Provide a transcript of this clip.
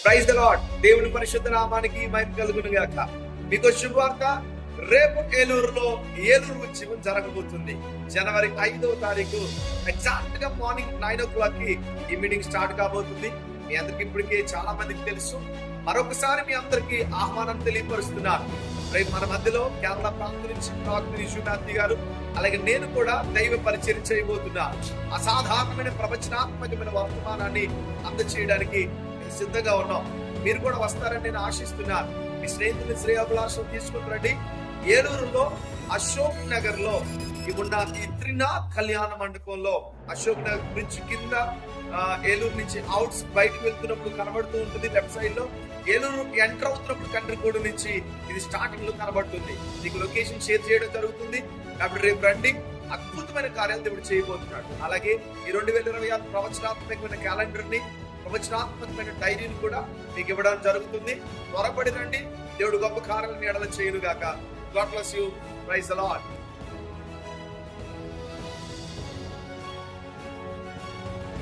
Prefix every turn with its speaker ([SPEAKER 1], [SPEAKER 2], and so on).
[SPEAKER 1] Praise the lord. దేవుని పరిశుద్ధ నామానికి మహిమ కలుగును గాక. మీకు శుభవార్త, రేపు ఏలూరులో ఏలూరు ఉత్సవం జరగబోతుంది. జనవరి 5వ తారీఖు ఎగ్జాక్ట్ గా మార్నింగ్ 9 o'clock కి ఈ మీటింగ్ స్టార్ట్ కాబోతుంది. మీ అందరికి ఇప్పటికే చాలా మందికి తెలుసు. మరొకసారి మీ అందరికి ఆహ్వానం తెలియపరుస్తున్నారు. రేపు మన మధ్యలో కేరళ ప్రాంతం నుంచి డాక్టర్ యశునాథ్ గారు, అలాగే నేను కూడా దైవ పరిచయం చేయబోతున్నా. అసాధారణమైన ప్రవచనాత్మకమైన వర్తమానాన్ని అందచేయడానికి సిద్ధంగా ఉన్నాం. మీరు కూడా వస్తారని నేను ఆశిస్తున్నాను. మీ స్నేహితుని శ్రేయాభిలాషం తీసుకుని రండి. ఏలూరులో అశోక్ నగర్ లో ఉన్న ఈ త్రినాథ్ కళ్యాణ మండపంలో, అశోక్ నగర్ బ్రిడ్జ్ కింద ఏలూరు నుంచి అవుట్స్ బయటకు వెళ్తున్నప్పుడు కనబడుతూ ఉంటుంది. లెఫ్ట్ సైడ్ లో ఏలూరు ఎంటర్ అవుతున్నప్పుడు కంట్రికోడు నుంచి ఇది స్టార్టింగ్ లో కనబడుతుంది. మీకు లొకేషన్ షేర్ చేయడం జరుగుతుంది. కాబట్టి రేపు రండి. అద్భుతమైన కార్యాలు దేవుడు చేయబోతున్నాడు. అలాగే ఈ 2026 ప్రవచనాత్మకమైన క్యాలెండర్ ని, ప్రవచనాత్మకమైన డైరీని కూడా మీకు ఇవ్వడం జరుగుతుంది. త్వరపడి రండి. దేవుడు గొప్ప కార్యాలను ఎడల చేయను గాక. God bless you. Praise the lord.